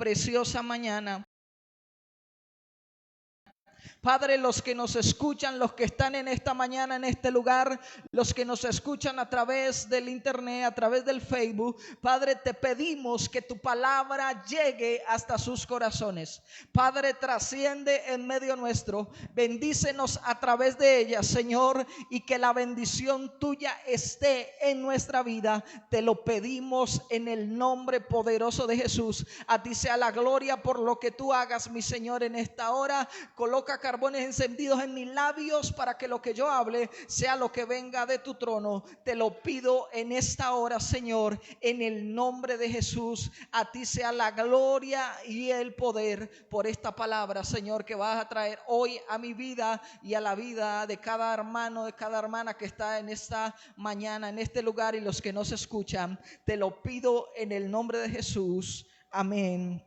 preciosa mañana. Padre, los que nos escuchan, los que están en esta mañana en este lugar, los que nos escuchan a través del internet, a través del Facebook, Padre, te pedimos que tu palabra llegue hasta sus corazones. Padre, trasciende en medio nuestro, bendícenos a través de ella, Señor, y que la bendición tuya esté en nuestra vida. Te lo pedimos en el nombre poderoso de Jesús. A ti sea la gloria por lo que tú hagas, mi Señor, en esta hora. Coloca carbones encendidos en mis labios para que lo que yo hable sea lo que venga de tu trono. Te lo pido en esta hora, Señor, en el nombre de Jesús. A ti sea la gloria y el poder por esta palabra, Señor, que vas a traer hoy a mi vida y a la vida de cada hermano, de cada hermana que está en esta mañana, en este lugar, y los que nos escuchan. Te lo pido en el nombre de Jesús. Amén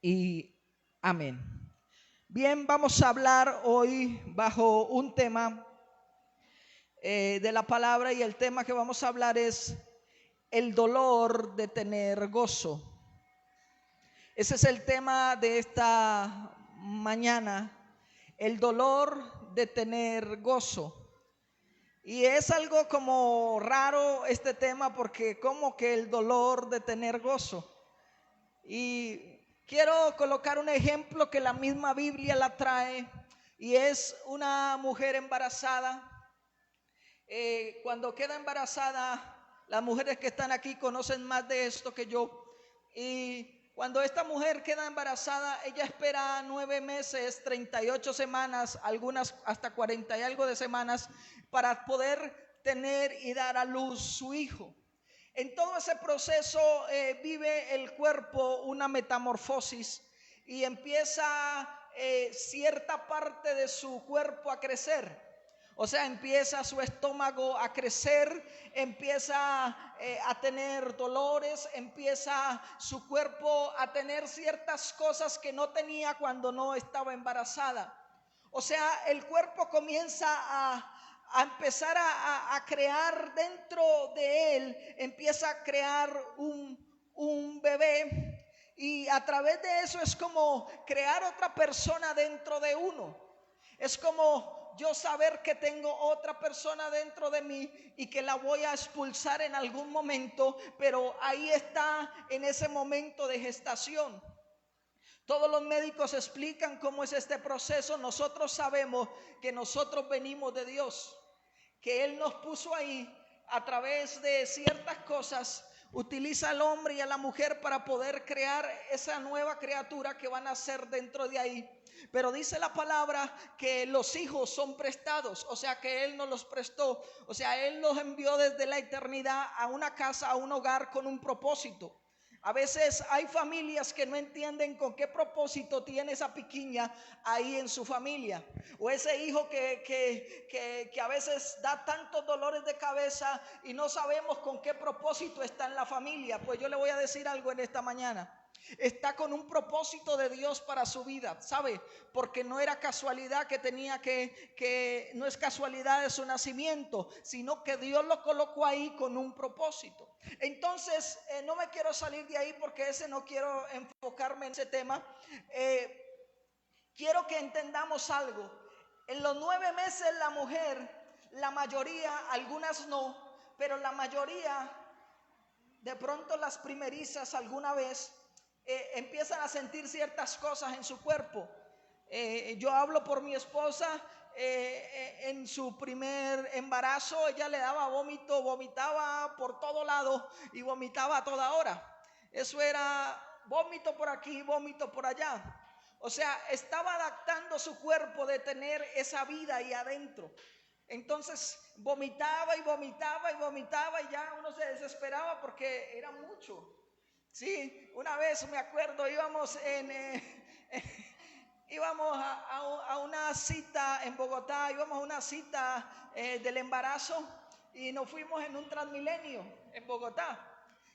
y amén. Bien, vamos a hablar hoy bajo un tema de la palabra, y el tema que vamos a hablar es el dolor de tener gozo. Ese es el tema de esta mañana, el dolor de tener gozo. Y es algo como raro este tema, porque como que el dolor de tener gozo. Y quiero colocar un ejemplo que la misma Biblia la trae, y es una mujer embarazada. Cuando queda embarazada, las mujeres que están aquí conocen más de esto que yo. Y cuando esta mujer queda embarazada, ella espera 9 meses, 38 semanas, algunas hasta 40 y algo de semanas, para poder tener y dar a luz su hijo. En todo ese proceso vive el cuerpo una metamorfosis, y empieza cierta parte de su cuerpo a crecer. O sea, empieza su estómago a crecer, empieza a tener dolores, empieza su cuerpo a tener ciertas cosas que no tenía cuando no estaba embarazada. O sea, el cuerpo comienza a empezar a crear dentro de él, empieza a crear un bebé, y a través de eso es como crear otra persona dentro de uno. Es como yo saber que tengo otra persona dentro de mí y que la voy a expulsar en algún momento, pero ahí está en ese momento de gestación. Todos los médicos explican cómo es este proceso. Nosotros sabemos que nosotros venimos de Dios, que Él nos puso ahí a través de ciertas cosas. Utiliza al hombre y a la mujer para poder crear esa nueva criatura que van a ser dentro de ahí. Pero dice la palabra que los hijos son prestados, o sea que Él nos los prestó. O sea, Él los envió desde la eternidad a una casa, a un hogar, con un propósito. A veces hay familias que no entienden con qué propósito tiene esa piquiña ahí en su familia, o ese hijo que a veces da tantos dolores de cabeza y no sabemos con qué propósito está en la familia. Pues yo le voy a decir algo en esta mañana. Está con un propósito de Dios para su vida, ¿sabe? Porque no era casualidad que tenía que no es casualidad de su nacimiento, sino que Dios lo colocó ahí con un propósito. Entonces, no me quiero salir de ahí, porque no quiero enfocarme en ese tema. Quiero que entendamos algo. En los 9 meses la mujer, la mayoría, algunas no, pero la mayoría, de pronto las primerizas alguna vez, empiezan a sentir ciertas cosas en su cuerpo. Yo hablo por mi esposa. En su primer embarazo ella le daba vómito, vomitaba por todo lado y vomitaba a toda hora. Eso era vómito por aquí, vómito por allá. O sea, estaba adaptando su cuerpo de tener esa vida ahí adentro. Entonces vomitaba y vomitaba y vomitaba, y ya uno se desesperaba porque era mucho. Sí, una vez me acuerdo, íbamos a una cita en Bogotá, íbamos a una cita del embarazo, y nos fuimos en un Transmilenio en Bogotá.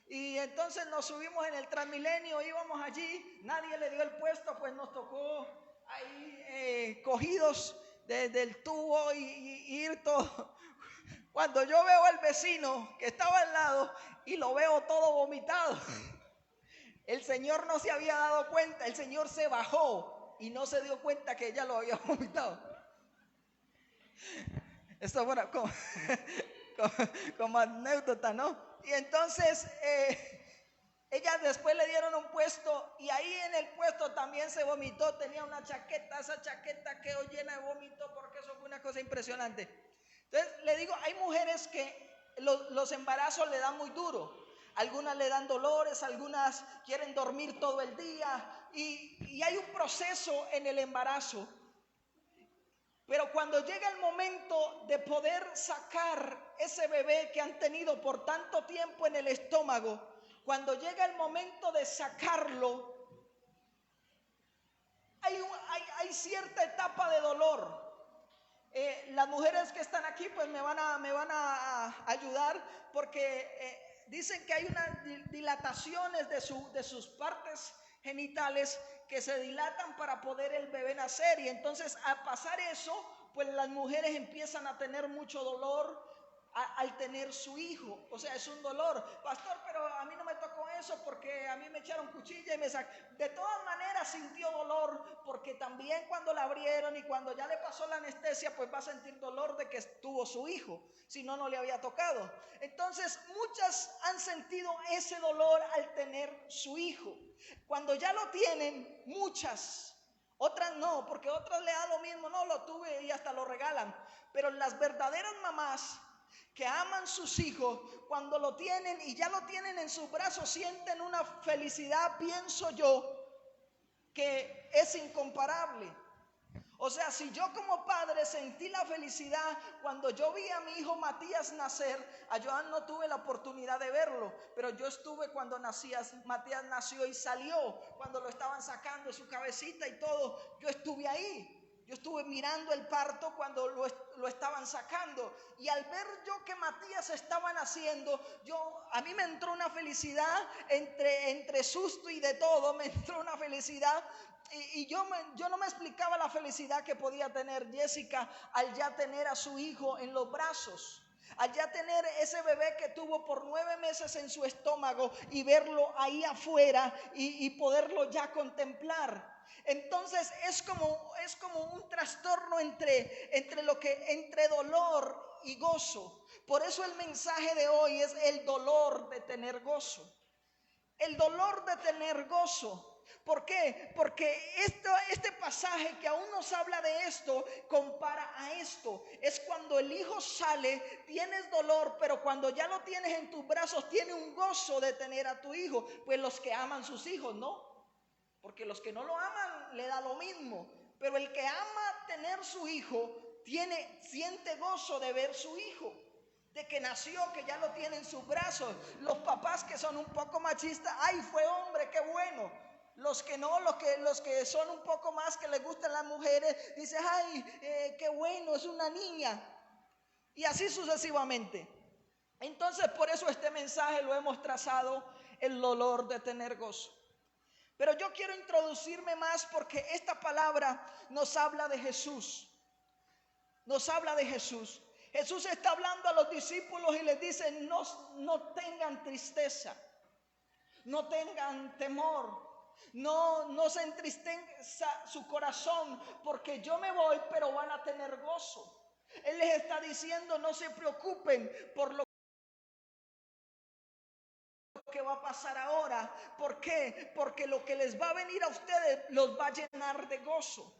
Y entonces nos subimos en el Transmilenio, íbamos allí, nadie le dio el puesto, pues nos tocó ahí cogidos del tubo y ir todo. Cuando yo veo al vecino que estaba al lado y lo veo todo vomitado, El Señor no se había dado cuenta, el Señor se bajó y no se dio cuenta que ella lo había vomitado. Esto bueno, como anécdota, ¿no? Y entonces ella después le dieron un puesto y ahí en el puesto también se vomitó. Tenía una chaqueta, esa chaqueta quedó llena de vómito porque eso fue una cosa impresionante. Entonces le digo, hay mujeres que los embarazos le dan muy duro. Algunas le dan dolores, algunas quieren dormir todo el día y hay un proceso en el embarazo. Pero cuando llega el momento de poder sacar ese bebé que han tenido por tanto tiempo en el estómago, cuando llega el momento de sacarlo, hay cierta etapa de dolor. Las mujeres que están aquí pues me van a ayudar porque dicen que hay unas dilataciones de sus partes genitales que se dilatan para poder el bebé nacer, y entonces al pasar eso pues las mujeres empiezan a tener mucho dolor al tener su hijo. O sea, es un dolor. Pastor, pero a mí no me tocó eso porque a mí me echaron cuchilla y me sacaron. De todas maneras sintió dolor porque también cuando la abrieron y cuando ya le pasó la anestesia pues va a sentir dolor de que tuvo su hijo, si no, no le había tocado. Entonces muchas han sentido ese dolor al tener su hijo. Cuando ya lo tienen, muchas, otras no, porque otras le da lo mismo, no, lo tuve y hasta lo regalan. Pero las verdaderas mamás que aman sus hijos, cuando lo tienen y ya lo tienen en sus brazos, sienten una felicidad, pienso yo, que es incomparable. O sea, si yo como padre sentí la felicidad cuando yo vi a mi hijo Matías nacer, a Joan no tuve la oportunidad de verlo, pero yo estuve cuando Matías nació y salió, cuando lo estaban sacando su cabecita y todo, yo estuve ahí. Yo estuve mirando el parto cuando lo estaban sacando, y al ver yo que Matías estaba naciendo, a mí me entró una felicidad entre susto y de todo, me entró una felicidad. Y yo no me explicaba la felicidad que podía tener Jessica al ya tener a su hijo en los brazos, al ya tener ese bebé que tuvo por 9 meses en su estómago y verlo ahí afuera y poderlo ya contemplar. Entonces es como un trastorno entre dolor y gozo. Por eso el mensaje de hoy es el dolor de tener gozo. El dolor de tener gozo. ¿Por qué? Porque este pasaje que aún nos habla de esto, compara a esto. Es cuando el hijo sale, tienes dolor, pero cuando ya lo tienes en tus brazos, tienes un gozo de tener a tu hijo. Pues los que aman sus hijos, ¿no? Porque los que no lo aman le da lo mismo. Pero el que ama tener su hijo, siente gozo de ver su hijo, de que nació, que ya lo tiene en sus brazos. Los papás que son un poco machistas, ay, fue hombre, qué bueno. Los que no, los que son un poco más, que les gustan las mujeres, dicen, ay, qué bueno, es una niña. Y así sucesivamente. Entonces por eso este mensaje lo hemos trazado, el dolor de tener gozo. Pero yo quiero introducirme más porque esta palabra nos habla de Jesús. Nos habla de Jesús. Jesús está hablando a los discípulos y les dice, no tengan tristeza, no tengan temor, no se entristezca su corazón, porque yo me voy, pero van a tener gozo. Él les está diciendo, no se preocupen por lo que va a pasar ahora. ¿Por qué? Porque lo que les va a venir a ustedes los va a llenar de gozo.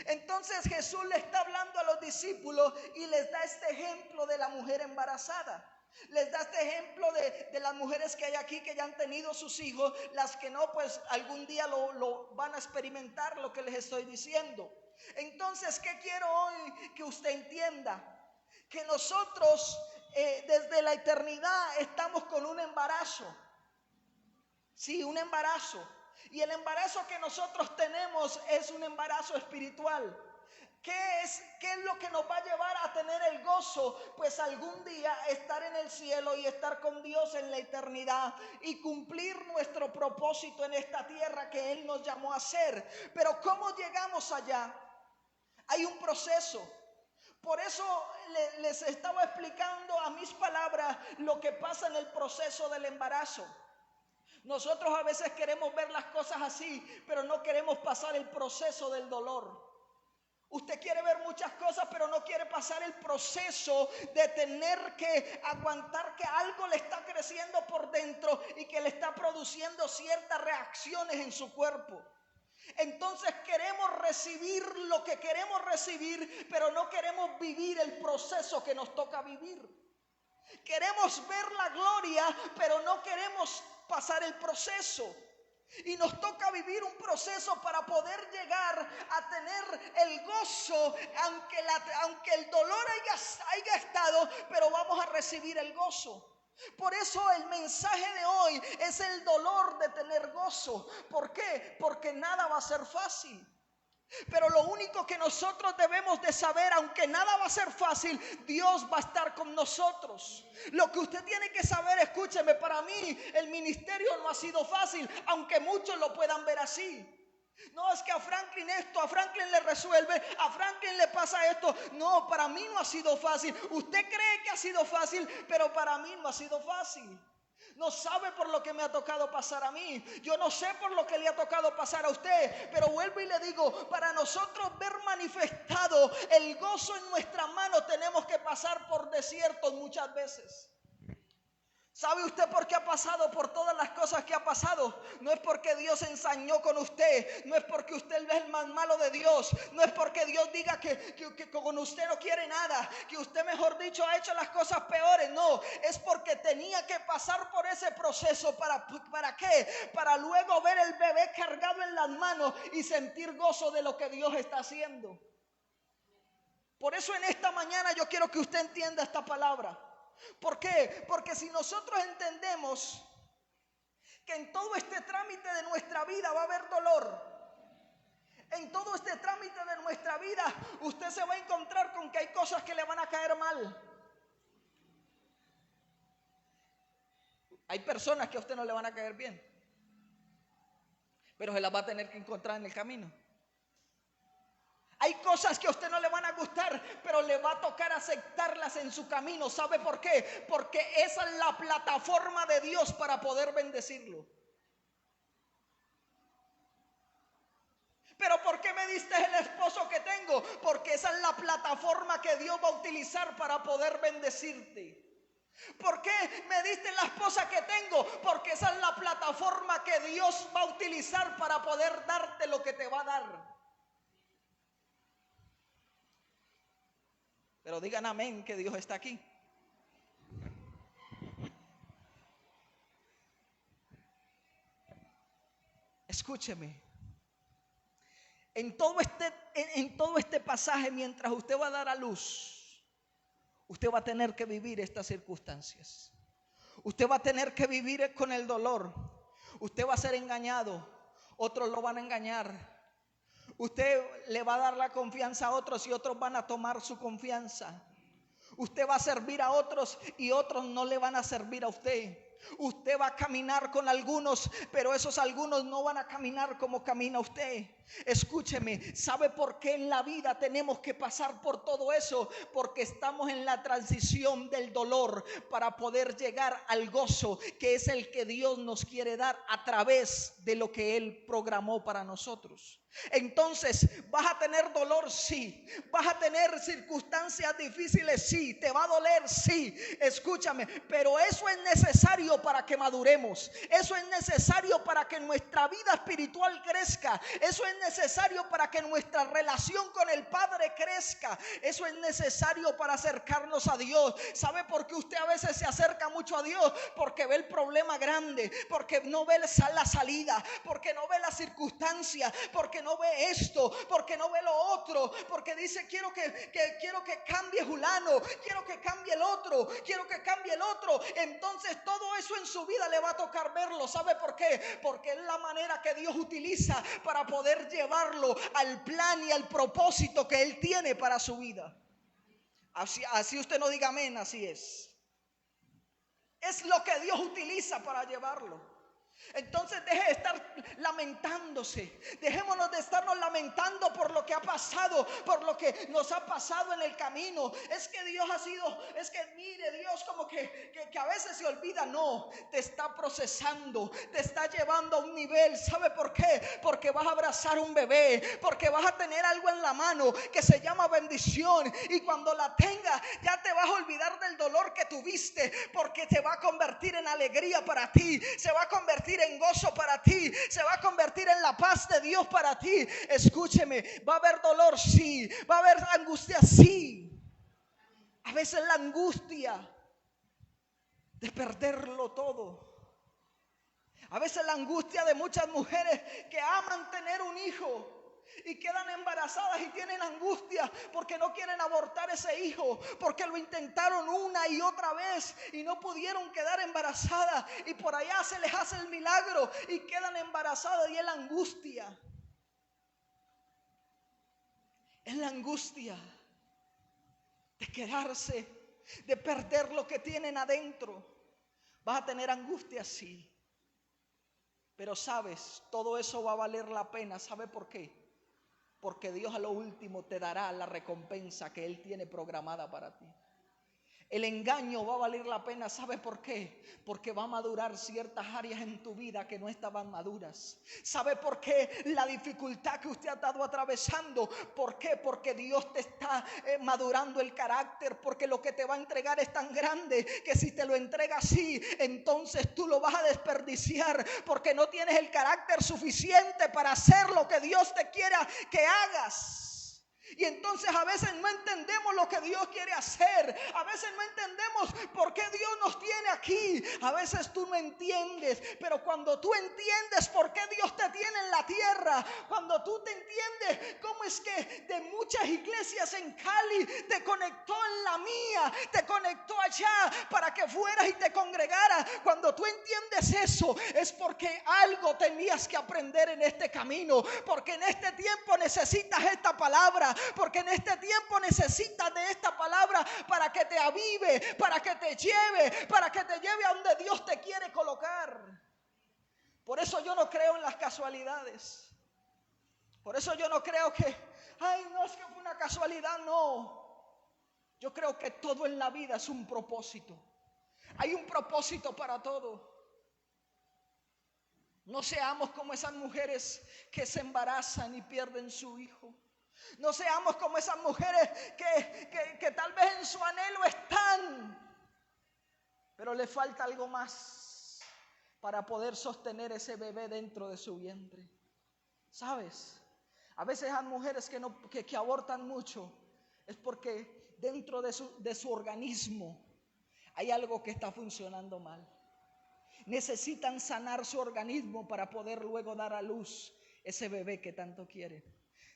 Entonces Jesús le está hablando a los discípulos y les da este ejemplo de la mujer embarazada. Les da este ejemplo de las mujeres que hay aquí que ya han tenido sus hijos. Las que no, pues algún día lo van a experimentar, lo que les estoy diciendo. Entonces, ¿qué quiero hoy que usted entienda? Que nosotros desde la eternidad estamos con un embarazo. Sí, un embarazo. Y el embarazo que nosotros tenemos es un embarazo espiritual. ¿Qué es lo que nos va a llevar a tener el gozo? Pues algún día estar en el cielo y estar con Dios en la eternidad y cumplir nuestro propósito en esta tierra que Él nos llamó a hacer. Pero ¿cómo llegamos allá? Hay un proceso. Por eso les estaba explicando a mis palabras lo que pasa en el proceso del embarazo. Nosotros a veces queremos ver las cosas así, pero no queremos pasar el proceso del dolor. Usted quiere ver muchas cosas, pero no quiere pasar el proceso de tener que aguantar que algo le está creciendo por dentro y que le está produciendo ciertas reacciones en su cuerpo. Entonces queremos recibir lo que queremos recibir, pero no queremos vivir el proceso que nos toca vivir. Queremos ver la gloria, pero no queremos pasar el proceso. Y nos toca vivir un proceso para poder llegar a tener el gozo, aunque el dolor haya estado, pero vamos a recibir el gozo. Por eso el mensaje de hoy es el dolor de tener gozo. ¿Por qué? Porque nada va a ser fácil. Pero lo único que nosotros debemos de saber, aunque nada va a ser fácil, Dios va a estar con nosotros. Lo que usted tiene que saber, escúcheme, para mí el ministerio no ha sido fácil, aunque muchos lo puedan ver así. No, es que a Franklin esto, a Franklin le resuelve, a Franklin le pasa esto. No, para mí no ha sido fácil. Usted cree que ha sido fácil, pero para mí no ha sido fácil. No sabe por lo que me ha tocado pasar a mí. Yo no sé por lo que le ha tocado pasar a usted. Pero vuelvo y le digo, para nosotros ver manifestado el gozo en nuestra mano, tenemos que pasar por desiertos muchas veces. ¿Sabe usted por qué ha pasado por todas las cosas que ha pasado? No es porque Dios se ensañó con usted, no es porque usted es el más malo de Dios, no es porque Dios diga que con usted no quiere nada, que usted, mejor dicho, ha hecho las cosas peores. No, es porque tenía que pasar por ese proceso. ¿Para qué? Para luego ver el bebé cargado en las manos y sentir gozo de lo que Dios está haciendo. Por eso en esta mañana yo quiero que usted entienda esta palabra. ¿Por qué? Porque si nosotros entendemos que en todo este trámite de nuestra vida va a haber dolor, en todo este trámite de nuestra vida usted se va a encontrar con que hay cosas que le van a caer mal. Hay personas que a usted no le van a caer bien, pero se las va a tener que encontrar en el camino. Hay cosas que a usted no le van a gustar, pero le va a tocar aceptarlas en su camino. ¿Sabe por qué? Porque esa es la plataforma de Dios para poder bendecirlo. ¿Pero por qué me diste el esposo que tengo? Porque esa es la plataforma que Dios va a utilizar para poder bendecirte. ¿Por qué me diste la esposa que tengo? Porque esa es la plataforma que Dios va a utilizar para poder darte lo que te va a dar. Pero digan amén, que Dios está aquí. Escúcheme. En todo este pasaje, mientras usted va a dar a luz, usted va a tener que vivir estas circunstancias. Usted va a tener que vivir con el dolor. Usted va a ser engañado. Otros lo van a engañar. Usted le va a dar la confianza a otros y otros van a tomar su confianza. Usted va a servir a otros y otros no le van a servir a usted. Usted va a caminar con algunos, pero esos algunos no van a caminar como camina usted. Escúcheme, ¿sabe por qué en la vida tenemos que pasar por todo eso? Porque estamos en la transición del dolor para poder llegar al gozo, que es el que Dios nos quiere dar a través de lo que Él programó para nosotros. Entonces, ¿vas a tener dolor? Sí. ¿Vas a tener circunstancias difíciles? Sí. ¿Te va a doler? Sí. Escúchame, pero eso es necesario para que maduremos. Eso es necesario para que nuestra vida espiritual crezca. Eso es necesario para que nuestra relación con el Padre crezca. Eso es necesario para acercarnos a Dios. ¿Sabe por qué usted a veces se acerca mucho a Dios? Porque ve el problema grande, porque no ve la salida, porque no ve la circunstancia, porque no ve esto, porque no ve lo otro, porque dice quiero que cambie fulano, quiero que cambie el otro, quiero que cambie el otro. Entonces todo eso en su vida le va a tocar verlo. ¿Sabe por qué? Porque es la manera que Dios utiliza para poder llevarlo al plan y al propósito que Él tiene para su vida. Así usted no diga amén, así es. Es lo que Dios utiliza para llevarlo. Entonces deje de estar lamentándose. Dejémonos de estarnos lamentando por lo que ha pasado, por lo que nos ha pasado en el camino. Es que Dios ha sido, es que mire, Dios como que a veces se olvida. No, te está procesando, te está llevando a un nivel. ¿Sabe por qué? Porque vas a abrazar un bebé, porque vas a tener algo en la mano que se llama bendición. Y cuando la tengas, ya te vas a olvidar del dolor que tuviste, porque te va a convertir en alegría para ti, se va a convertir en gozo para ti, se va a convertir en la paz de Dios para ti. Escúcheme, va a haber dolor, sí, va a haber angustia, sí. A veces la angustia de perderlo todo. A veces la angustia de muchas mujeres que aman tener un hijo y quedan embarazadas y tienen angustia porque no quieren abortar ese hijo, porque lo intentaron una y otra vez y no pudieron quedar embarazadas, y por allá se les hace el milagro y quedan embarazadas. Y es la angustia, es la angustia de quedarse, de perder lo que tienen adentro. Vas a tener angustia, sí, pero sabes, todo eso va a valer la pena. ¿Sabe por qué? Porque Dios a lo último te dará la recompensa que Él tiene programada para ti. El engaño va a valer la pena. ¿Sabe por qué? Porque va a madurar ciertas áreas en tu vida que no estaban maduras. ¿Sabe por qué? La dificultad que usted ha estado atravesando. ¿Por qué? Porque Dios te está madurando el carácter. Porque lo que te va a entregar es tan grande que si te lo entrega así, entonces tú lo vas a desperdiciar, porque no tienes el carácter suficiente para hacer lo que Dios te quiera que hagas. Y entonces a veces no entendemos lo que Dios quiere hacer. A veces no entendemos por qué Dios nos tiene aquí. A veces tú no entiendes. Pero cuando tú entiendes por qué Dios te tiene en la tierra, cuando tú te entiendes cómo es que de muchas iglesias en Cali te conectó en la mía, te conectó allá para que fueras y te congregaras. Cuando tú entiendes eso, es porque algo tenías que aprender en este camino. Porque en este tiempo necesitas esta palabra. Porque en este tiempo necesitas de esta palabra para que te avive, para que te lleve a donde Dios te quiere colocar. Por eso yo no creo en las casualidades. Por eso yo no creo que, ay, no, es que fue una casualidad. No, yo creo que todo en la vida es un propósito. Hay un propósito para todo. No seamos como esas mujeres que se embarazan y pierden su hijo. No seamos como esas mujeres que tal vez en su anhelo están, pero le falta algo más para poder sostener ese bebé dentro de su vientre. ¿Sabes? A veces hay mujeres que abortan mucho, es porque dentro de su organismo hay algo que está funcionando mal. Necesitan sanar su organismo para poder luego dar a luz ese bebé que tanto quieren.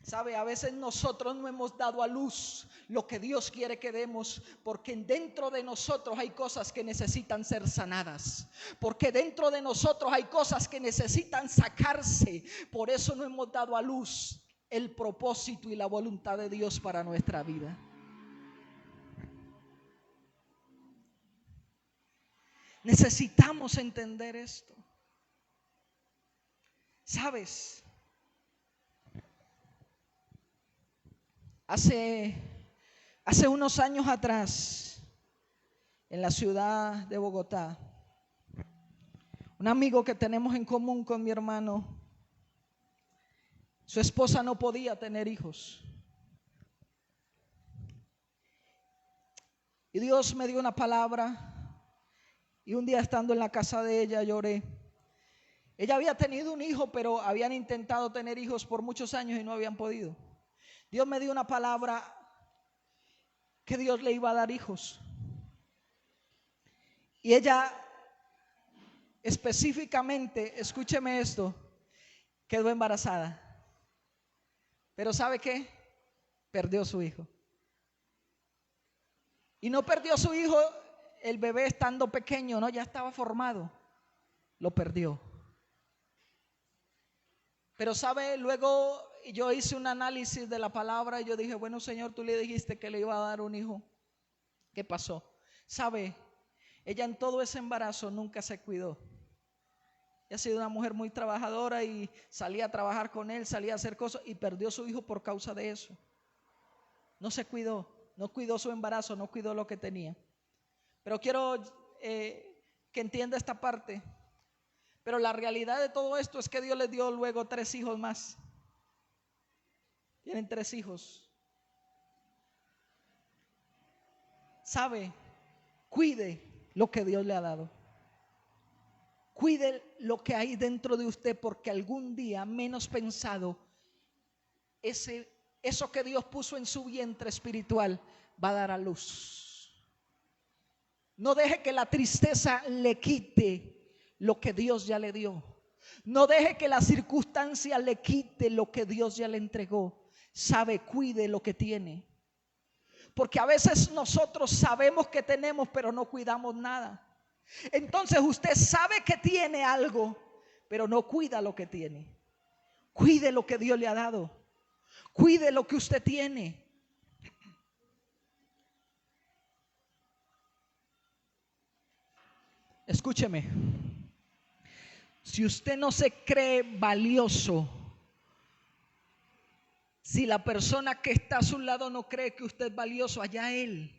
¿Sabe? A veces nosotros no hemos dado a luz lo que Dios quiere que demos, porque dentro de nosotros hay cosas que necesitan ser sanadas, porque dentro de nosotros hay cosas que necesitan sacarse. Por eso no hemos dado a luz el propósito y la voluntad de Dios para nuestra vida. Necesitamos entender esto. ¿Sabes? Hace unos años atrás, en la ciudad de Bogotá, un amigo que tenemos en común con mi hermano, su esposa no podía tener hijos. Y Dios me dio una palabra, y un día estando en la casa de ella lloré. Ella había tenido un hijo, pero habían intentado tener hijos por muchos años y no habían podido. Dios me dio una palabra que Dios le iba a dar hijos. Y ella específicamente, escúcheme esto, quedó embarazada. Pero ¿sabe qué? Perdió su hijo. Y no perdió su hijo el bebé estando pequeño, no, ya estaba formado. Lo perdió. Pero ¿sabe? Luego yo hice un análisis de la palabra y yo dije, bueno, Señor, tú le dijiste que le iba a dar un hijo. ¿Qué pasó? ¿Sabe? Ella en todo ese embarazo nunca se cuidó. Ella ha sido una mujer muy trabajadora y salía a trabajar con él, salía a hacer cosas y perdió a su hijo por causa de eso. No se cuidó, no cuidó su embarazo, no cuidó lo que tenía. Pero quiero que entienda esta parte. Pero la realidad de todo esto es que Dios les dio luego 3 hijos más. Tienen 3 hijos. ¿Sabe? Cuide lo que Dios le ha dado. Cuide lo que hay dentro de usted, porque algún día, menos pensado, eso que Dios puso en su vientre espiritual va a dar a luz. No deje que la tristeza le quite lo que Dios ya le dio. No deje que la circunstancia le quite lo que Dios ya le entregó. Sabe, cuide lo que tiene. Porque a veces nosotros sabemos que tenemos, pero no cuidamos nada. Entonces usted sabe que tiene algo, pero no cuida lo que tiene. Cuide lo que Dios le ha dado. Cuide lo que usted tiene. Escúcheme. Si usted no se cree valioso, si la persona que está a su lado no cree que usted es valioso, allá él,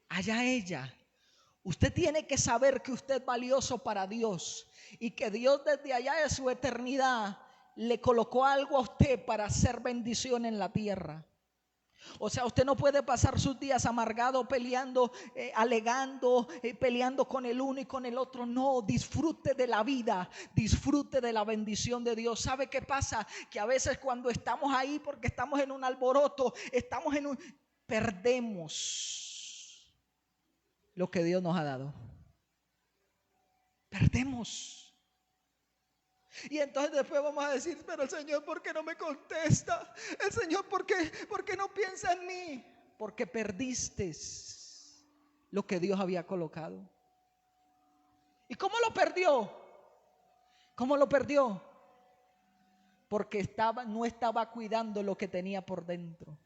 allá ella. Usted tiene que saber que usted es valioso para Dios y que Dios desde allá de su eternidad le colocó algo a usted para hacer bendición en la tierra. O sea, usted no puede pasar sus días amargado, peleando, alegando, peleando con el uno y con el otro. No, disfrute de la vida, disfrute de la bendición de Dios. ¿Sabe qué pasa? Que a veces cuando estamos ahí, porque estamos en un alboroto, perdemos lo que Dios nos ha dado. Perdemos. Y entonces después vamos a decir, pero el Señor, ¿por qué no me contesta? El Señor, ¿por qué no piensa en mí? Porque perdiste lo que Dios había colocado. ¿Y cómo lo perdió? ¿Cómo lo perdió? Porque no estaba cuidando lo que tenía por dentro.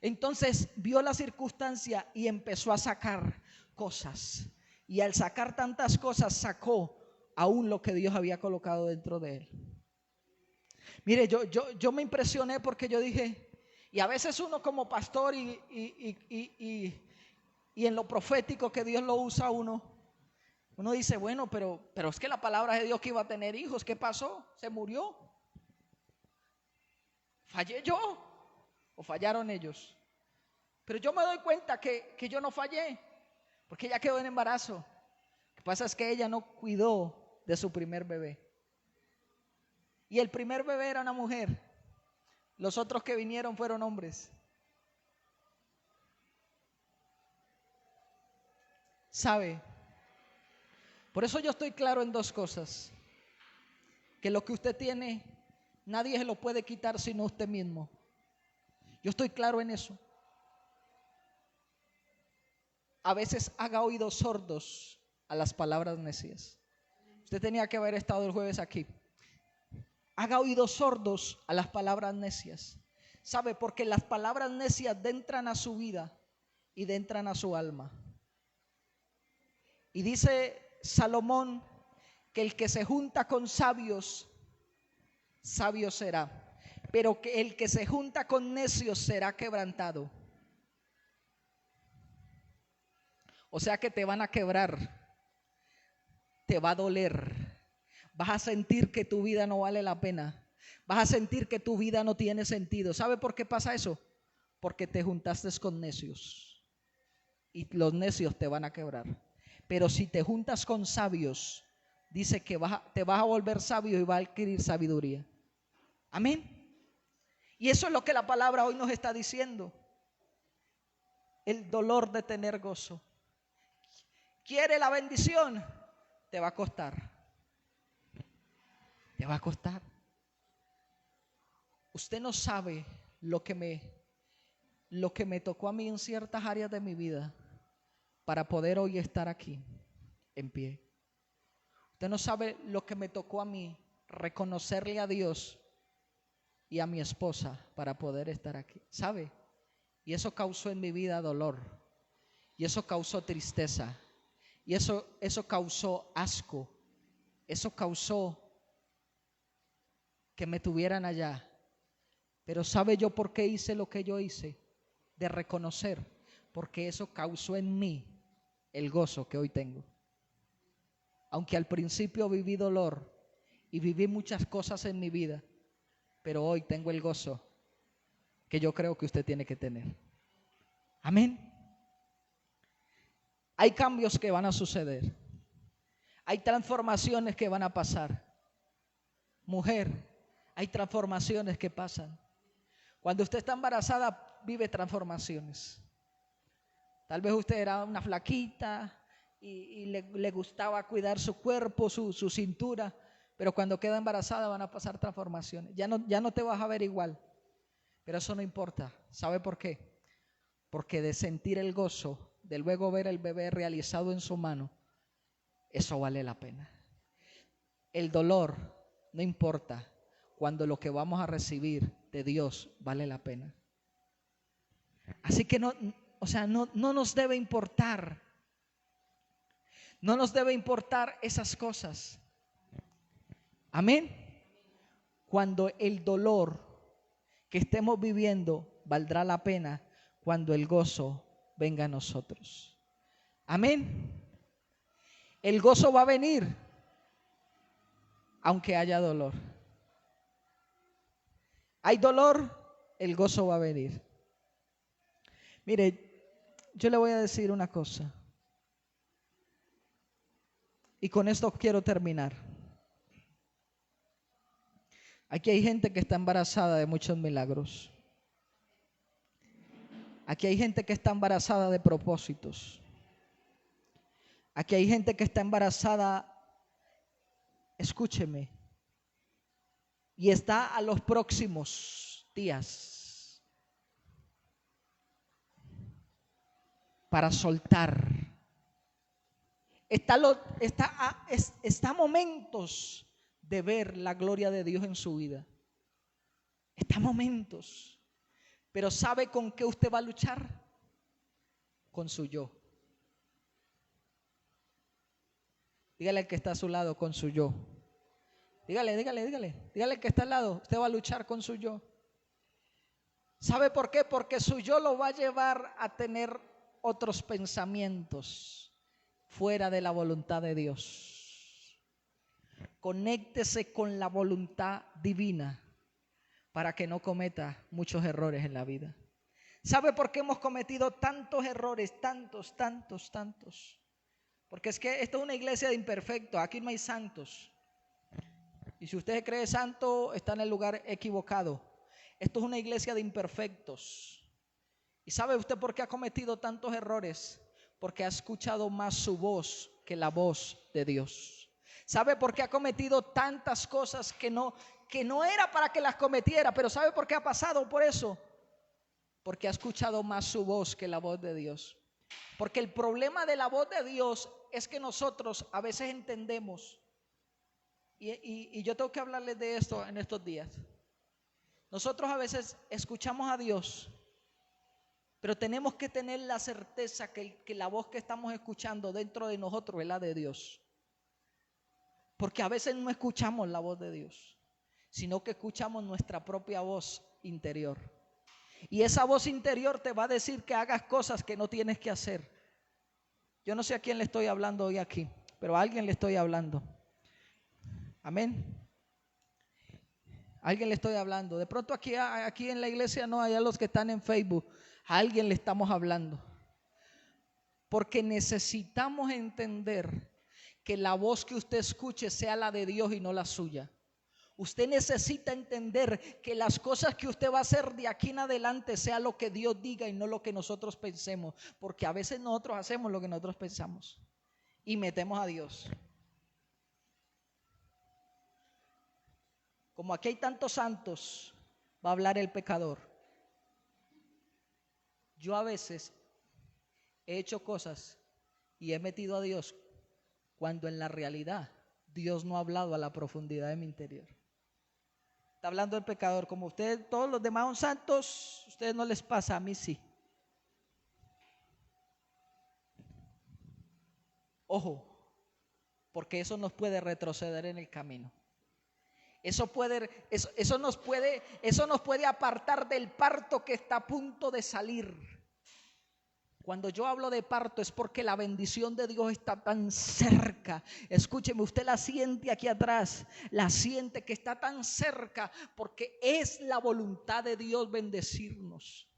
Entonces vio la circunstancia y empezó a sacar cosas. Y al sacar tantas cosas, sacó aún lo que Dios había colocado dentro de él. Mire, yo me impresioné porque yo dije, y a veces uno como pastor y en lo profético que Dios lo usa uno dice, bueno, pero es que la palabra de Dios que iba a tener hijos, ¿qué pasó? ¿Se murió? ¿Fallé yo? ¿O fallaron ellos? Pero yo me doy cuenta que yo no fallé, porque ella quedó en embarazo. Lo que pasa es que ella no cuidó de su primer bebé. Y el primer bebé era una mujer. Los otros que vinieron fueron hombres. ¿Sabe? Por eso yo estoy claro en 2 cosas. Que lo que usted tiene, nadie se lo puede quitar sino usted mismo. Yo estoy claro en eso. A veces haga oídos sordos a las palabras necias. Usted tenía que haber estado el jueves aquí. Haga oídos sordos a las palabras necias. ¿Sabe? Porque las palabras necias entran a su vida y entran a su alma. Y dice Salomón que el que se junta con sabios, sabio será. Pero que el que se junta con necios será quebrantado. O sea que te van a quebrar, te va a doler, vas a sentir que tu vida no vale la pena, vas a sentir que tu vida no tiene sentido. ¿Sabe por qué pasa eso? Porque te juntaste con necios y los necios te van a quebrar. Pero si te juntas con sabios, dice que te vas a volver sabio y vas a adquirir sabiduría. Amén. Y eso es lo que la palabra hoy nos está diciendo. El dolor de tener gozo. ¿Quiere la bendición? Te va a costar. Te va a costar. Usted no sabe lo que me tocó a mí en ciertas áreas de mi vida para poder hoy estar aquí en pie. Usted no sabe lo que me tocó a mí reconocerle a Dios y a mi esposa para poder estar aquí. ¿Sabe? Y eso causó en mi vida dolor. Y eso causó tristeza. Y eso causó asco. Eso causó que me tuvieran allá. Pero ¿sabe yo por qué hice lo que yo hice? De reconocer, porque eso causó en mí el gozo que hoy tengo. Aunque al principio viví dolor y viví muchas cosas en mi vida, pero hoy tengo el gozo que yo creo que usted tiene que tener. Amén. Hay cambios que van a suceder. Hay transformaciones que van a pasar. Mujer, hay transformaciones que pasan. Cuando usted está embarazada, vive transformaciones. Tal vez usted era una flaquita y le gustaba cuidar su cuerpo, su cintura, pero cuando queda embarazada van a pasar transformaciones. Ya no te vas a ver igual, pero eso no importa. ¿Sabe por qué? Porque de sentir el gozo, de luego ver el bebé realizado en su mano, eso vale la pena. El dolor no importa cuando lo que vamos a recibir de Dios vale la pena. Así que no nos debe importar. No nos debe importar esas cosas. Amén. Cuando el dolor que estemos viviendo valdrá la pena cuando el gozo venga a nosotros. Amén. El gozo va a venir aunque haya dolor. Hay dolor, el gozo va a venir. Mire, yo le voy a decir una cosa. Y con esto quiero terminar. Aquí hay gente que está embarazada de muchos milagros. Aquí hay gente que está embarazada de propósitos. Aquí hay gente que está embarazada, escúcheme, y está a los próximos días para soltar. Está a momentos de ver la gloria de Dios en su vida. Está a momentos. Pero ¿sabe con qué usted va a luchar? Con su yo. Dígale al que está a su lado, con su yo. Dígale al que está al lado, usted va a luchar con su yo. ¿Sabe por qué? Porque su yo lo va a llevar a tener otros pensamientos fuera de la voluntad de Dios. Conéctese con la voluntad divina para que no cometa muchos errores en la vida. ¿Sabe por qué hemos cometido tantos errores? Tantos. Porque es que esto es una iglesia de imperfectos, aquí no hay santos. Y si usted cree santo, está en el lugar equivocado. Esto es una iglesia de imperfectos. ¿Y sabe usted por qué ha cometido tantos errores? Porque ha escuchado más su voz que la voz de Dios. ¿Sabe por qué ha cometido tantas cosas que no era para que las cometiera? Pero ¿sabe por qué ha pasado por eso? Porque ha escuchado más su voz que la voz de Dios. Porque el problema de la voz de Dios es que nosotros a veces entendemos, y yo tengo que hablarles de esto en estos días. Nosotros a veces escuchamos a Dios, pero tenemos que tener la certeza que la voz que estamos escuchando dentro de nosotros es la de Dios. Porque a veces no escuchamos la voz de Dios, sino que escuchamos nuestra propia voz interior. Y esa voz interior te va a decir que hagas cosas que no tienes que hacer. Yo no sé a quién le estoy hablando hoy aquí, pero a alguien le estoy hablando. Amén. A alguien le estoy hablando. De pronto aquí en la iglesia no, hay a los que están en Facebook. A alguien le estamos hablando. Porque necesitamos entender que la voz que usted escuche sea la de Dios y no la suya. Usted necesita entender que las cosas que usted va a hacer de aquí en adelante sea lo que Dios diga y no lo que nosotros pensemos. Porque a veces nosotros hacemos lo que nosotros pensamos y metemos a Dios. Como aquí hay tantos santos, va a hablar el pecador. Yo a veces he hecho cosas y he metido a Dios cuando en la realidad Dios no ha hablado a la profundidad de mi interior. Está hablando el pecador, como ustedes, todos los demás son santos, a ustedes no les pasa, a mí sí. Ojo, porque eso nos puede retroceder en el camino. Eso nos puede apartar del parto que está a punto de salir. Cuando yo hablo de parto es porque la bendición de Dios está tan cerca. Escúcheme, usted la siente aquí atrás, la siente que está tan cerca porque es la voluntad de Dios bendecirnos.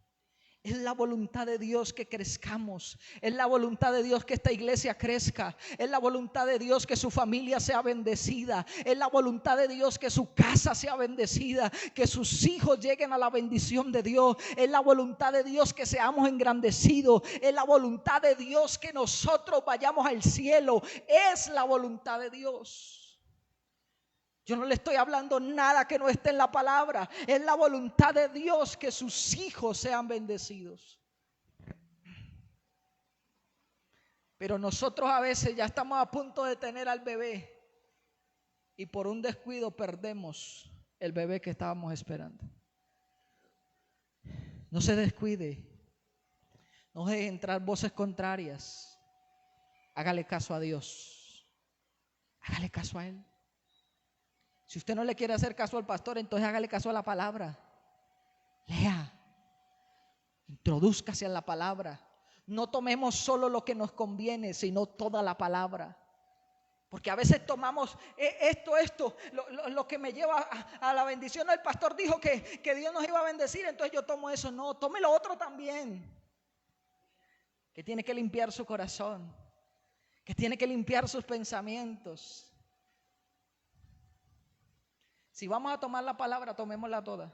Es la voluntad de Dios que crezcamos. Es la voluntad de Dios que esta iglesia crezca. Es la voluntad de Dios que su familia sea bendecida. Es la voluntad de Dios que su casa sea bendecida. Que sus hijos lleguen a la bendición de Dios. Es la voluntad de Dios que seamos engrandecidos. Es la voluntad de Dios que nosotros vayamos al cielo. Es la voluntad de Dios. Yo no le estoy hablando nada que no esté en la palabra. Es la voluntad de Dios que sus hijos sean bendecidos. Pero nosotros a veces ya estamos a punto de tener al bebé y por un descuido perdemos el bebé que estábamos esperando. No se descuide. No deje entrar voces contrarias. Hágale caso a Dios. Hágale caso a Él. Si usted no le quiere hacer caso al pastor, entonces hágale caso a la palabra. Lea. Introdúzcase en la palabra. No tomemos solo lo que nos conviene, sino toda la palabra. Porque a veces tomamos lo que me lleva a la bendición. El pastor dijo que Dios nos iba a bendecir, entonces yo tomo eso. No, tome lo otro también. Que tiene que limpiar su corazón. Que tiene que limpiar sus pensamientos. Si vamos a tomar la palabra, tomémosla toda.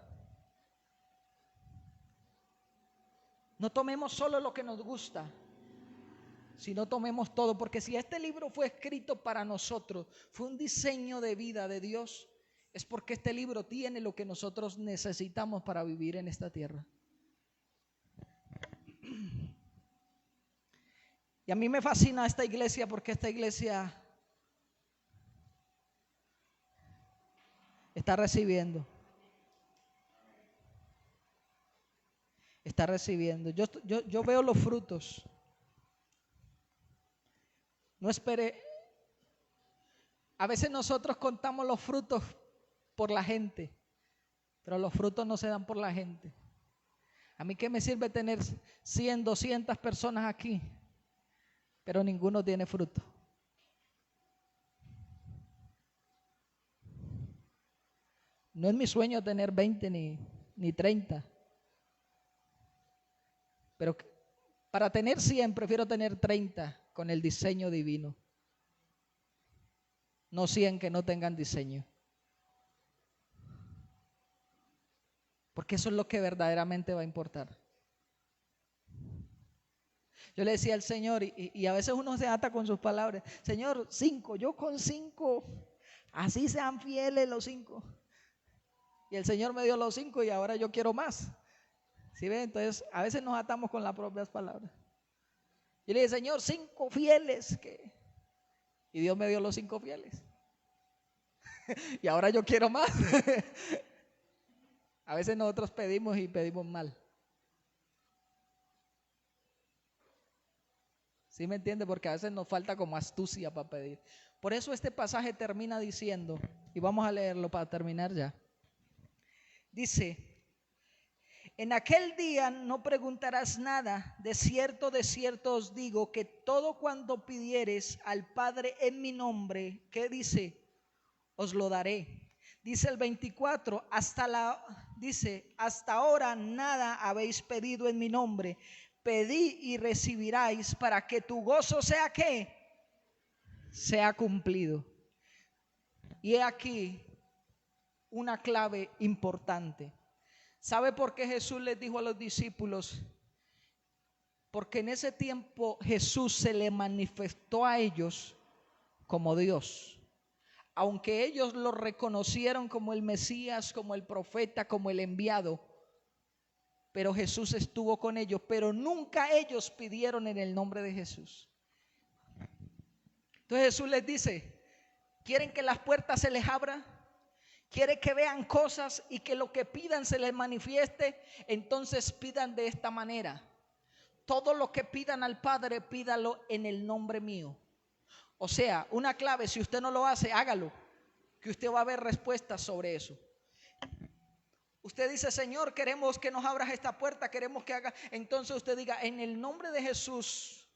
No tomemos solo lo que nos gusta, sino tomemos todo. Porque si este libro fue escrito para nosotros, fue un diseño de vida de Dios, es porque este libro tiene lo que nosotros necesitamos para vivir en esta tierra. Y a mí me fascina esta iglesia porque esta iglesia está recibiendo. Está recibiendo. Yo veo los frutos. No espere. A veces nosotros contamos los frutos por la gente, pero los frutos no se dan por la gente. A mí qué me sirve tener 100, 200 personas aquí, pero ninguno tiene fruto. No es mi sueño tener 20 ni 30. Pero para tener 100 prefiero tener 30 con el diseño divino. No 100 que no tengan diseño. Porque eso es lo que verdaderamente va a importar. Yo le decía al Señor, y a veces uno se ata con sus palabras. Señor, 5, yo con 5, así sean fieles los 5. Y el Señor me dio los 5 y ahora yo quiero más. ¿Sí ven? Entonces a veces nos atamos con las propias palabras. Yo le dije, Señor, 5 fieles. Y Dios me dio los 5 fieles. Y ahora yo quiero más. A veces nosotros pedimos y pedimos mal. ¿Sí me entiende? Porque a veces nos falta como astucia para pedir. Por eso este pasaje termina diciendo, y vamos a leerlo para terminar ya. Dice, en aquel día no preguntarás nada, de cierto os digo que todo cuanto pidieres al Padre en mi nombre, ¿qué dice? Os lo daré. Dice el 24, hasta ahora nada habéis pedido en mi nombre. Pedid y recibiráis para que tu gozo sea ¿qué? Sea cumplido. Y he aquí una clave importante. ¿Sabe por qué Jesús les dijo a los discípulos? Porque en ese tiempo Jesús se le manifestó a ellos como Dios. Aunque ellos lo reconocieron como el Mesías, como el profeta, como el enviado, pero Jesús estuvo con ellos, pero nunca ellos pidieron en el nombre de Jesús. Entonces Jesús les dice, ¿quieren que las puertas se les abran? ¿Quieren que vean cosas y que lo que pidan se les manifieste? Entonces pidan de esta manera. Todo lo que pidan al Padre, pídalo en el nombre mío. O sea, una clave, si usted no lo hace, hágalo. que usted va a ver respuestas sobre eso. Usted dice, Señor, queremos que nos abras esta puerta, queremos que haga. Entonces usted diga, en el nombre de Jesús,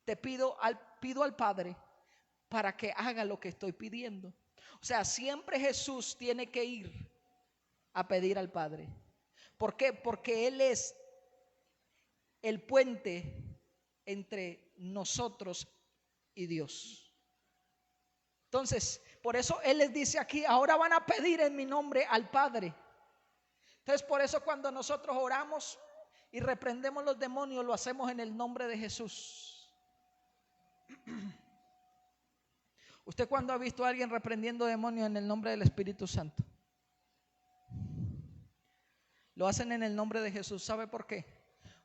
te pido al Padre para que haga lo que estoy pidiendo. O sea, siempre Jesús tiene que ir a pedir al Padre. ¿Por qué? Porque Él es el puente entre nosotros y Dios. Entonces, por eso Él les dice aquí, ahora van a pedir en mi nombre al Padre. Entonces, por eso cuando nosotros oramos y reprendemos los demonios, lo hacemos en el nombre de Jesús. ¿Usted cuándo ha visto a alguien reprendiendo demonios en el nombre del Espíritu Santo? Lo hacen en el nombre de Jesús. ¿Sabe por qué?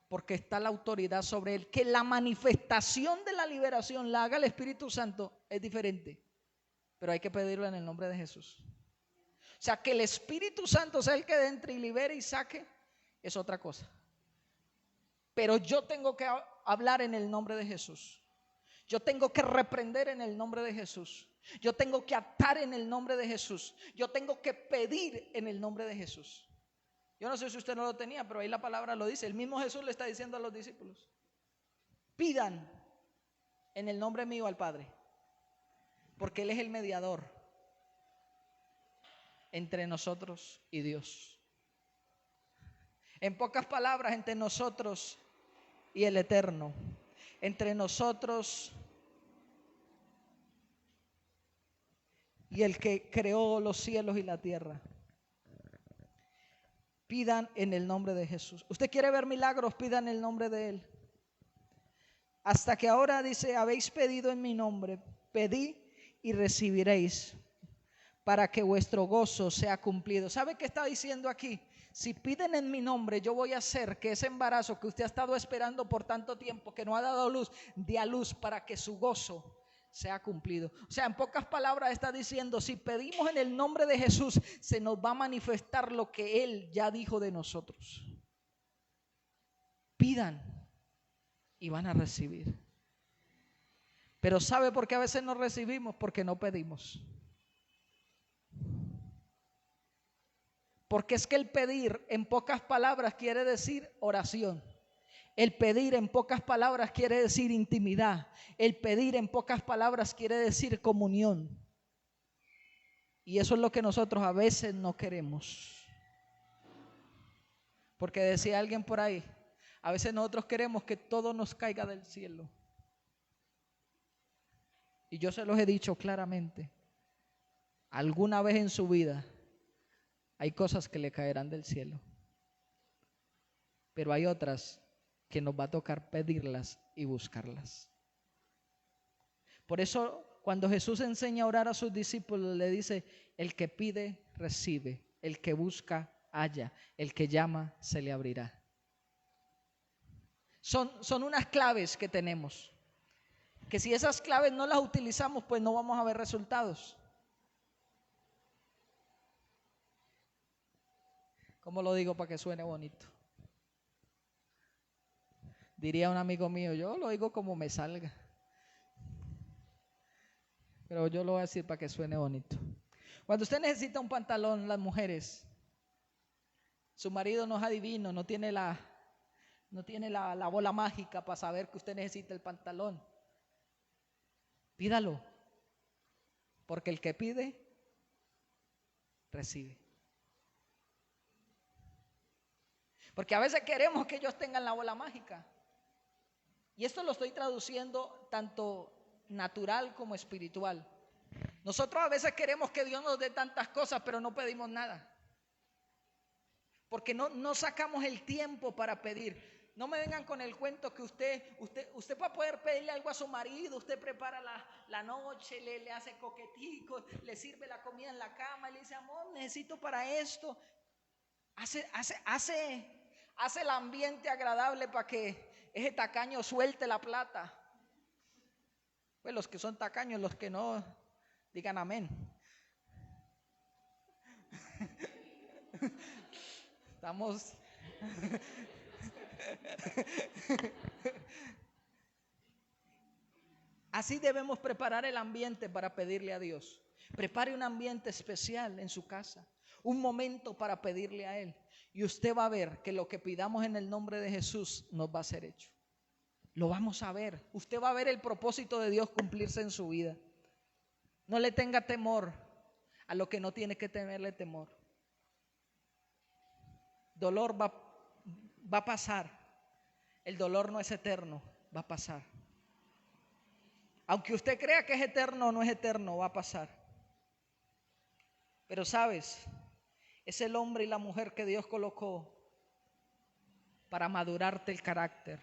Porque está la autoridad sobre él. Que la manifestación de la liberación la haga el Espíritu Santo es diferente, pero hay que pedirlo en el nombre de Jesús. O sea, que el Espíritu Santo sea el que entre y libere y saque es otra cosa. Pero yo tengo que hablar en el nombre de Jesús. Yo tengo que reprender en el nombre de Jesús. Yo tengo que atar en el nombre de Jesús. Yo tengo que pedir en el nombre de Jesús. Yo no sé si usted no lo tenía, pero ahí la palabra lo dice. El mismo Jesús le está diciendo a los discípulos: pidan en el nombre mío al Padre, porque Él es el mediador entre nosotros y Dios. En pocas palabras, entre nosotros y el Eterno, entre nosotros y el que creó los cielos y la tierra. Pidan en el nombre de Jesús. ¿Usted quiere ver milagros? Pidan en el nombre de Él. Hasta que ahora dice, habéis pedido en mi nombre, pedid y recibiréis, para que vuestro gozo sea cumplido. ¿Sabe qué está diciendo aquí? Si piden en mi nombre, yo voy a hacer que ese embarazo que usted ha estado esperando por tanto tiempo, que no ha dado luz, dé a luz para que su gozo sea cumplido. O sea, en pocas palabras está diciendo, si pedimos en el nombre de Jesús, se nos va a manifestar lo que Él ya dijo de nosotros. Pidan y van a recibir. Pero ¿sabe por qué a veces no recibimos? Porque no pedimos. Porque es que el pedir en pocas palabras quiere decir oración. El pedir en pocas palabras quiere decir intimidad. El pedir en pocas palabras quiere decir comunión. Y eso es lo que nosotros a veces no queremos. Porque decía alguien por ahí, a veces nosotros queremos que todo nos caiga del cielo. Y yo se los he dicho claramente. Alguna vez en su vida hay cosas que le caerán del cielo, pero hay otras que nos va a tocar pedirlas y buscarlas. Por eso cuando Jesús enseña a orar a sus discípulos, le dice, el que pide, recibe, el que busca, halla, el que llama, se le abrirá. Son unas claves que tenemos, que si esas claves no las utilizamos, pues no vamos a ver resultados. ¿Cómo lo digo para que suene bonito? Diría un amigo mío, yo lo digo como me salga, pero yo lo voy a decir para que suene bonito. Cuando usted necesita un pantalón, las mujeres, su marido no es adivino, no tiene la bola mágica para saber que usted necesita el pantalón. Pídalo, porque el que pide, recibe. Porque a veces queremos que ellos tengan la bola mágica. Y esto lo estoy traduciendo tanto natural como espiritual. Nosotros a veces queremos que Dios nos dé tantas cosas, pero no pedimos nada. Porque no sacamos el tiempo para pedir. No me vengan con el cuento que usted para poder pedirle algo a su marido, usted prepara la noche, le hace coqueticos, le sirve la comida en la cama y le dice, amor, necesito para esto. Hace el ambiente agradable para que ese tacaño suelte la plata. Pues los que son tacaños, los que no, digan amén. Estamos... Así debemos preparar el ambiente para pedirle a Dios. Prepare un ambiente especial en su casa, un momento para pedirle a Él. Y usted va a ver que lo que pidamos en el nombre de Jesús nos va a ser hecho. Lo vamos a ver. Usted va a ver el propósito de Dios cumplirse en su vida. No le tenga temor a lo que no tiene que tenerle temor. Dolor va a pasar. El dolor no es eterno, va a pasar. Aunque usted crea que es eterno o no es eterno, va a pasar. Pero sabes, es el hombre y la mujer que Dios colocó para madurarte el carácter,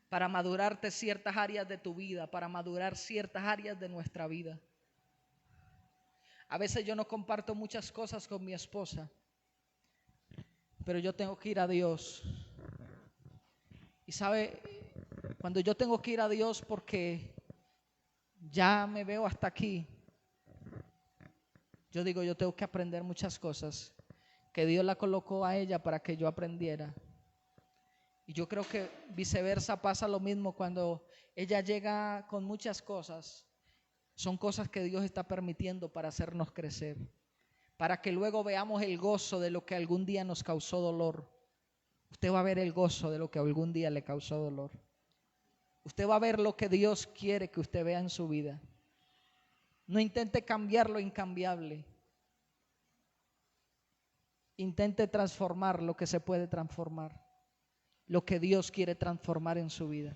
para madurarte ciertas áreas de tu vida, para madurar ciertas áreas de nuestra vida. A veces yo no comparto muchas cosas con mi esposa, pero yo tengo que ir a Dios. Y sabe, cuando yo tengo que ir a Dios porque ya me veo hasta aquí, yo digo, yo tengo que aprender muchas cosas que Dios la colocó a ella para que yo aprendiera. Y yo creo que viceversa pasa lo mismo cuando ella llega con muchas cosas. Son cosas que Dios está permitiendo para hacernos crecer, para que luego veamos el gozo de lo que algún día nos causó dolor. Usted va a ver el gozo de lo que algún día le causó dolor. Usted va a ver lo que Dios quiere que usted vea en su vida. No intente cambiar lo incambiable. Intente transformar lo que se puede transformar. Lo que Dios quiere transformar en su vida.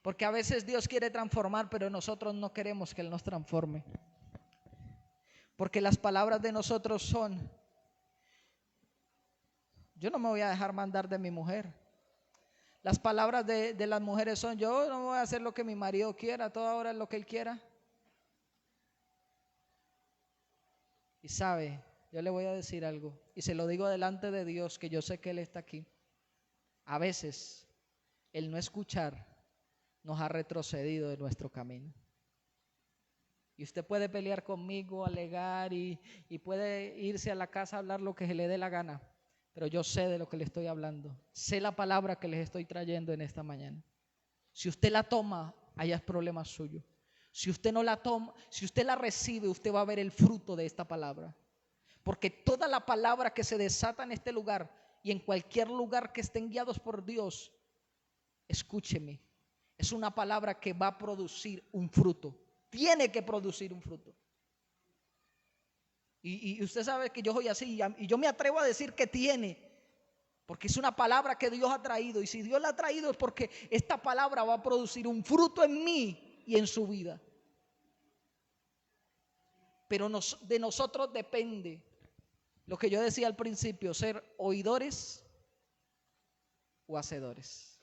Porque a veces Dios quiere transformar, pero nosotros no queremos que Él nos transforme. Porque las palabras de nosotros son: yo no me voy a dejar mandar de mi mujer. Las palabras de las mujeres son: yo no voy a hacer lo que mi marido quiera, toda hora es lo que él quiera. Y sabe, yo le voy a decir algo, y se lo digo delante de Dios, que yo sé que Él está aquí. A veces el no escuchar nos ha retrocedido de nuestro camino. Y usted puede pelear conmigo, alegar y puede irse a la casa a hablar lo que se le dé la gana. Pero yo sé de lo que le estoy hablando. Sé la palabra que les estoy trayendo en esta mañana. Si usted la toma, allá es problema suyo. Si usted no la toma, si usted la recibe, usted va a ver el fruto de esta palabra. Porque toda la palabra que se desata en este lugar y en cualquier lugar que estén guiados por Dios, escúcheme, es una palabra que va a producir un fruto. Tiene que producir un fruto. Y usted sabe que yo soy así, y yo me atrevo a decir que tiene, porque es una palabra que Dios ha traído. Y si Dios la ha traído es porque esta palabra va a producir un fruto en mí y en su vida. Pero de nosotros depende lo que yo decía al principio: ser oidores o hacedores.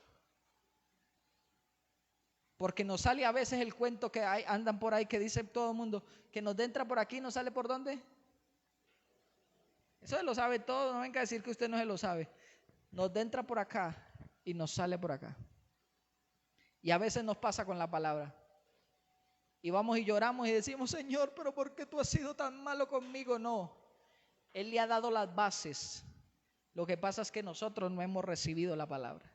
Porque nos sale a veces el cuento que andan por ahí, que dice todo el mundo, que nos entra por aquí y nos sale por ¿dónde? Eso se lo sabe todo, no venga a decir que usted no se lo sabe. Nos entra por acá y nos sale por acá. Y a veces nos pasa con la palabra. Y vamos y lloramos y decimos: Señor, pero ¿por qué tú has sido tan malo conmigo? No, Él le ha dado las bases. Lo que pasa es que nosotros no hemos recibido la palabra.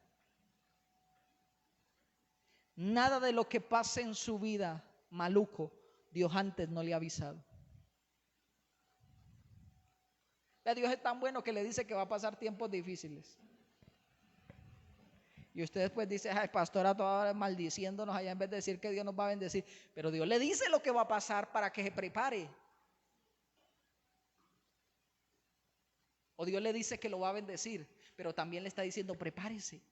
Nada de lo que pase en su vida maluco, Dios antes no le ha avisado. Dios es tan bueno que le dice que va a pasar tiempos difíciles. Y usted después dice: ay, pastora, toda hora maldiciéndonos allá en vez de decir que Dios nos va a bendecir. Pero Dios le dice lo que va a pasar para que se prepare. O Dios le dice que lo va a bendecir, pero también le está diciendo: prepárese.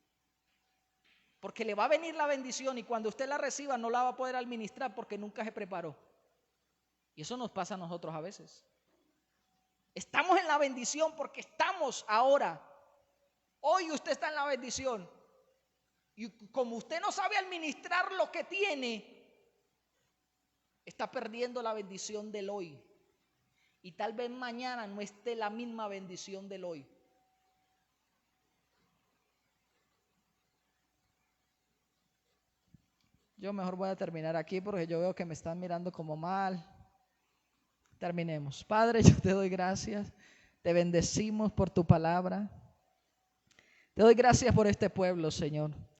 Porque le va a venir la bendición y cuando usted la reciba no la va a poder administrar porque nunca se preparó. Y eso nos pasa a nosotros a veces. Estamos en la bendición porque estamos ahora. Hoy usted está en la bendición. Y como usted no sabe administrar lo que tiene, está perdiendo la bendición del hoy. Y tal vez mañana no esté la misma bendición del hoy. Yo mejor voy a terminar aquí porque yo veo que me están mirando como mal. Terminemos. Padre, yo te doy gracias. Te bendecimos por tu palabra. Te doy gracias por este pueblo, Señor.